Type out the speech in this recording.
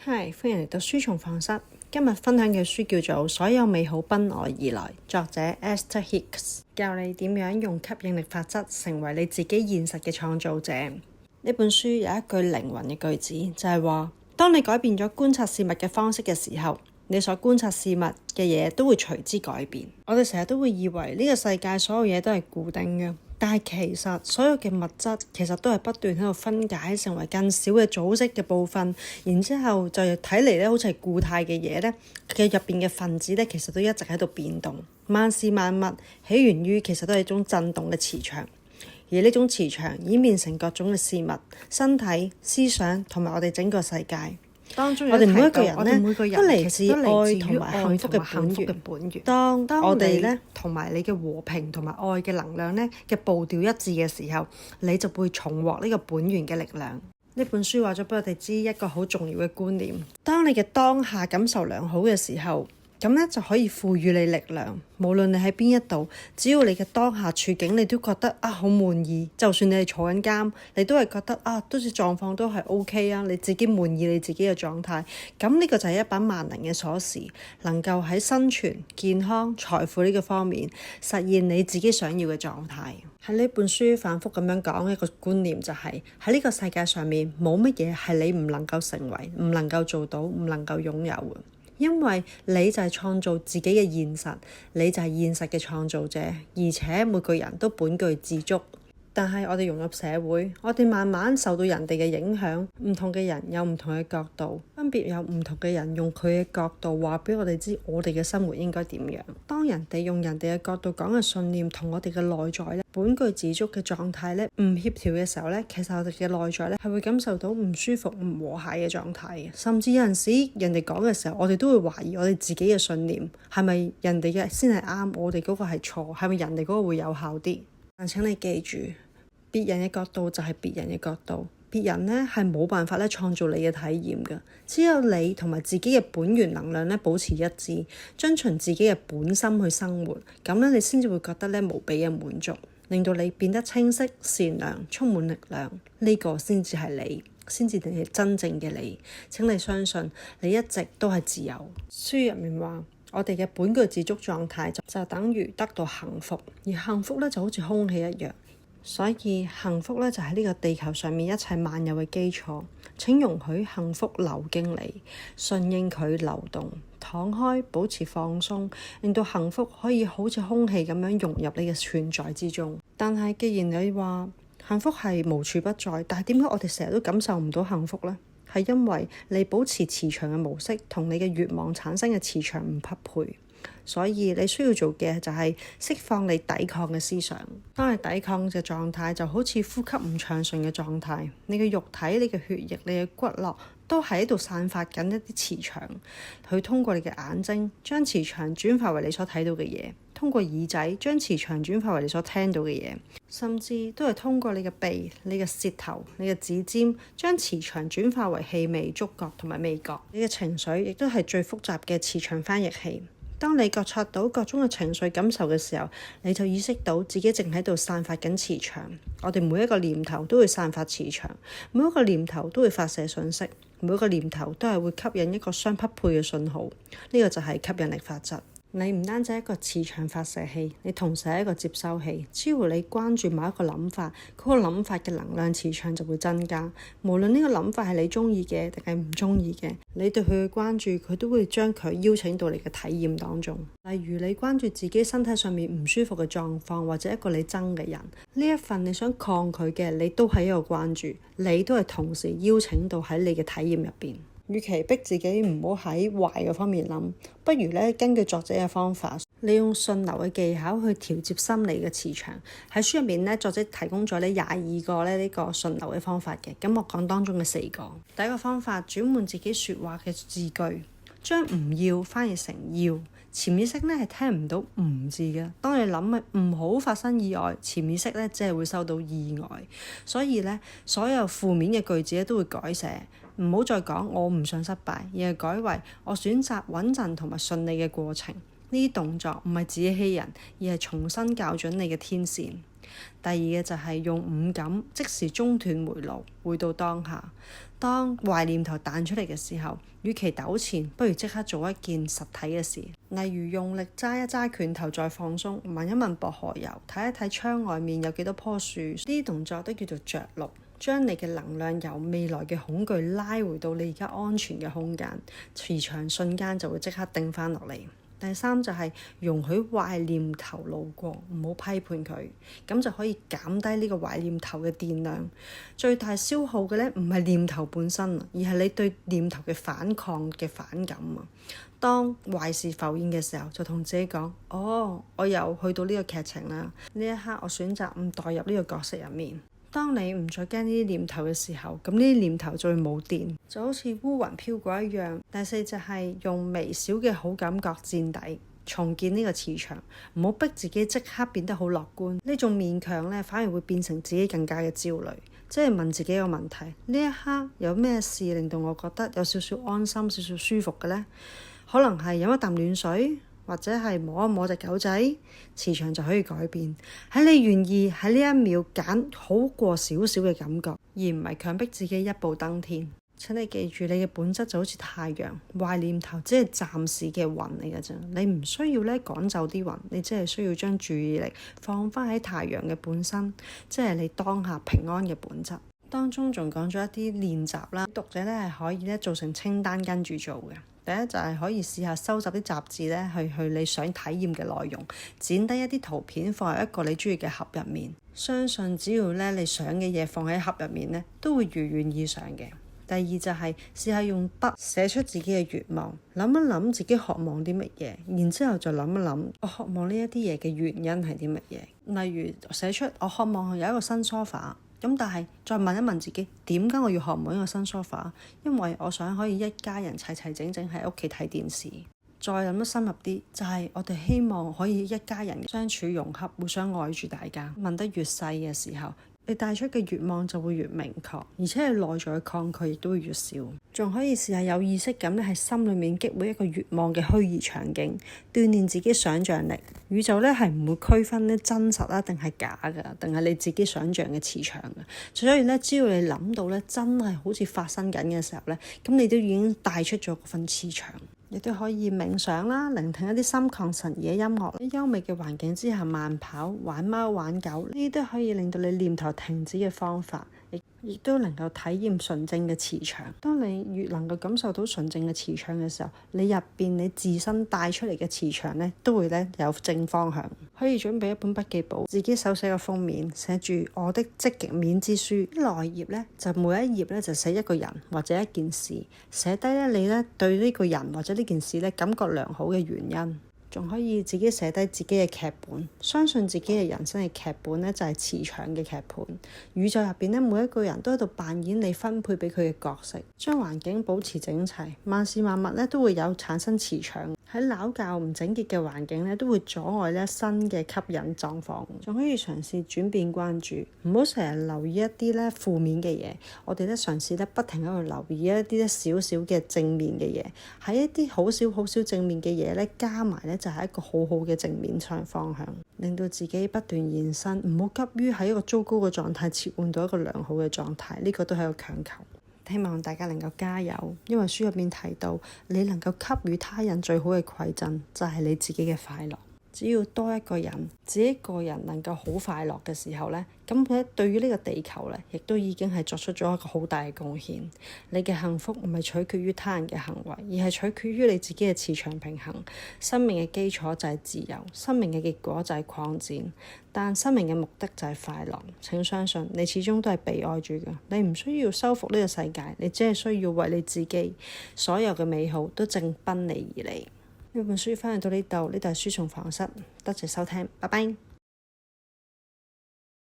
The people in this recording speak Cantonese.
Hi，歡迎嚟到書蟲課室。今日分享嘅書叫做《所有美好奔我而來》，作者 Esther Hicks， 教你點樣用吸引力法則成為你自己現實嘅創造者。呢本書有一句靈魂嘅句子，就係話：當你改變咗觀察事物嘅方式嘅時候，你所觀察事物嘅嘢都會隨之改變。我哋成日都會以為呢個世界所有嘢都係固定嘅。但係其實所有嘅物質其實都係不斷喺度分解成為更小嘅組織嘅部分，然之後就睇嚟咧好似係固態嘅嘢咧嘅入邊嘅分子咧，其實都一直喺度變動。萬事萬物起源於其實都係一種震動嘅磁場，而呢種磁場演變成各種嘅事物、身體、思想同埋我哋整個世界。當中我哋每一個人咧都嚟自愛同埋幸福嘅本源。當我哋咧同埋你嘅和平同埋愛嘅能量咧嘅步調一致嘅時候，你就會重獲呢個本源嘅力量。呢本書話咗俾我哋知一個好重要嘅觀念：當你嘅當下感受良好嘅時候，咁咧就可以賦予你力量。無論你喺邊一度，只要你嘅當下處境你都覺得好滿意，就算你係坐緊監，你都係覺得都似狀況都係 OK 啊，你自己滿意你自己嘅狀態。咁呢個就係一把萬能嘅鎖匙，能夠喺生存、健康、財富呢個方面實現你自己想要嘅狀態。喺呢本書反覆咁樣講一個觀念，就係喺呢個世界上面冇乜嘢係你唔能夠成為、唔能夠做到、唔能夠擁有嘅。因為你就係創造自己嘅現實，你就係現實嘅創造者，而且每個人都本具自足。但係我哋融入社會，我哋慢慢受到人哋嘅影響，唔同嘅人有唔同嘅角度，分別有唔同嘅人用佢嘅角度話俾我哋知我哋嘅生活應該點樣。當人哋用人哋嘅角度講嘅信念同我哋嘅內在咧本具自足嘅狀態咧唔協調嘅時候咧，其實我哋嘅內在咧係會感受到唔舒服、唔和諧嘅狀態嘅。甚至有陣時人哋講嘅時候，我哋都會懷疑我哋自己嘅信念係咪人哋嘅先係啱，我哋嗰個係錯，係咪人哋嗰個會有效啲？但請你記住，別人嘅角度就係別人嘅角度，別人呢係冇辦法咧創造你嘅體驗嘅。只有你同埋自己嘅本源能量咧保持一致，遵循自己嘅本心去生活，咁咧你先至會覺得咧無比嘅滿足，令到你變得清晰、善良、充滿力量。呢個先至係你，先至係真正嘅你。請你相信，你一直都係自由。書入面話，我哋嘅本具自足狀態就等於得到幸福，而幸福咧就好似空氣一樣。所以幸福咧就喺呢個地球上面一切萬有嘅基礎。請容許幸福流經你，順應佢流動，敞開，保持放鬆，令到幸福可以好似空氣咁樣融入你嘅存在之中。但係既然你話幸福係無處不在，但係點解我哋成日都感受唔到幸福呢？係因為你保持磁場嘅模式同你嘅願望產生嘅磁場唔匹配。所以你需要做嘅就係釋放你抵抗嘅思想。當你抵抗嘅狀態就好似呼吸唔暢順嘅狀態，你嘅肉體、你嘅血液、你嘅骨骼都喺度散發緊一啲磁場，佢通過你嘅眼睛將磁場轉化為你所睇到嘅嘢，通過耳仔將磁場轉化為你所聽到嘅嘢，甚至都係通過你嘅鼻、你嘅舌頭、你嘅指尖將磁場轉化為氣味、觸覺同埋味覺。你嘅情緒亦都係最複雜嘅磁場翻譯器。當你覺察到各種嘅情緒感受嘅時候，你就意識到自己正喺度散發緊磁場。我哋每一個念頭都會散發磁場，每一個念頭都會發射訊息，每一個念頭都係會吸引一個相匹配嘅信號。呢個就係吸引力法則。你唔單止係一個磁場發射器，你同時係一個接收器。只要你關注某一個諗法，嗰個諗法嘅能量磁場就會增加。無論呢個諗法係你中意嘅定係唔中意嘅，你對佢嘅關注，佢都會將佢邀請到你嘅體驗當中。例如你關注自己身體上面唔舒服嘅狀況，或者一個你憎嘅人，呢一份你想抗拒嘅，你都係一個關注，你都係同時邀請到喺你嘅體驗入邊。與其逼自己唔好喺壞嘅方面諗，不如咧根據作者嘅方法，利用順流嘅技巧去調節心理嘅磁場。喺書入面咧，作者提供咗呢22個呢個順流嘅方法嘅。咁我講當中嘅4個。第一個方法，轉換自己說話嘅字句，將唔要翻譯成要。潛意識咧係聽唔到唔字嘅。當你諗唔好發生意外，潛意識咧只係會收到意外。所以咧，所有負面嘅句子咧都會改寫。唔好再講我唔想失敗，而係改為我選擇穩陣同埋順利嘅過程。呢啲動作唔係自欺欺人，而係重新校準你嘅天線。第二嘅就係用五感即時中斷回路，回到當下。當壞念頭彈出嚟嘅時候，與其糾纏，不如即刻做一件實體嘅事，例如用力揸一揸拳頭再放鬆，聞一聞薄荷油，睇一睇窗外面有幾多棵樹。呢啲動作都叫做着陸，將你嘅能量由未來嘅恐懼拉回到你而家安全嘅空間，磁場瞬間就會即刻定翻落嚟。第三就係容許壞念頭路過，唔好批判佢，咁就可以減低呢個壞念頭嘅電量。最大消耗嘅呢，唔係念頭本身，而係你對念頭嘅反抗嘅反感啊。當壞事浮現嘅時候，就同自己講：哦，我又去到呢個劇情啦。呢一刻我選擇唔代入呢個角色入面。當你唔再驚呢啲念頭嘅時候，咁呢啲念頭就會冇電，就好似烏雲飄過一樣。第四就係用微小嘅好感覺墊底，重建呢個磁場，唔好逼自己即刻變得好樂觀。呢種勉強呢，反而會變成自己更加嘅焦慮。即係問自己一個問題：呢一刻有咩事令到我覺得有少少安心、少少舒服嘅呢？可能係飲一啖暖水，或者係摸一摸隻狗仔，磁場就可以改變。喺你願意喺呢一秒揀好過少少嘅感覺，而唔係強迫自己一步登天。請你記住，你嘅本質就好似太陽，壞念頭只係暫時嘅雲嚟㗎啫。你唔需要趕走啲雲，你只係需要將注意力放翻喺太陽嘅本身，即係你當下平安嘅本質。當中仲講咗一啲練習啦，讀者係可以做成清單跟住做嘅。第一就係可以試下收集啲雜誌去你想體驗嘅內容，剪低一啲圖片放喺一個你中意嘅盒入面。相信只要你想嘅嘢放喺盒入面都會如願以償嘅。第二就係試下用筆寫出自己嘅願望，諗一諗自己渴望啲乜嘢，然之後就諗一諗我渴望呢一啲嘢嘅原因係啲乜嘢。例如寫出我渴望有一個新梳化。咁但係再問一問自己，點解我要渴望一個新梳化？因為我想可以一家人齊齊整整喺屋企睇電視。再諗得深入啲，就係我哋希望可以一家人相處融合，互相愛住大家。問得越細嘅時候，你帶出嘅願望就會越明確，而且係內在嘅抗拒亦都會越少。仲可以試下有意識咁喺心裏面激活一個願望嘅虛擬場景，鍛鍊自己想像力。宇宙係唔會區分真實啦定係假㗎，定係你自己想像嘅磁場㗎。所以只要你諗到真係好似發生緊嘅時候咁你都已經帶出咗嗰份磁場。亦都可以冥想啦，聆聽一啲心曠神怡嘅音樂，喺優美嘅環境之下慢跑、玩貓玩狗，呢啲都可以令到你念頭停止嘅方法。亦都能夠體驗純正嘅磁場。當你越能夠感受到純正嘅磁場嘅時候，你入邊你自身帶出嚟嘅磁場都會有正方向。可以準備一本筆記簿，自己手寫嘅封面寫住我的積極面之書，內頁就每一頁就寫一個人或者一件事，寫低你對呢個人或者呢件事感覺良好嘅原因。仲可以自己寫低自己嘅劇本，相信自己嘅人生嘅劇本就係磁場嘅劇本。宇宙入邊每一個人都喺度扮演你分配俾佢嘅角色，將環境保持整齊，萬事萬物都會有產生磁場。喺鬧教唔整潔嘅環境都會阻礙新嘅吸引狀況。仲可以嘗試轉變關注，唔好成日留意一啲負面嘅嘢。我哋嘗試不停喺度留意一啲少少嘅正面嘅嘢，喺一啲好少正面嘅嘢加埋就係一個好好嘅正面上方向，令到自己不斷延伸，唔好急於喺一個糟糕嘅狀態切換到一個良好嘅狀態。呢個都係一個強求。希望大家能夠加油，因為書入面提到，你能夠給予他人最好嘅饋贈，就係你自己嘅快樂。只要多一個人，自己一個人能夠好快樂嘅時候咁對於呢個地球亦都已經係作出咗一個好大嘅貢獻。你嘅幸福唔係取決於他人嘅行為，而係取決於你自己嘅磁場平衡。生命嘅基礎就係自由，生命嘅結果就係擴展，但生命嘅目的就係快樂。請相信你始終都係被愛住嘅，你唔需要修復呢個世界，你只係需要為你自己，所有嘅美好都正奔你而嚟。呢本書翻嚟到呢度係書蟲房室，多謝收聽，拜拜。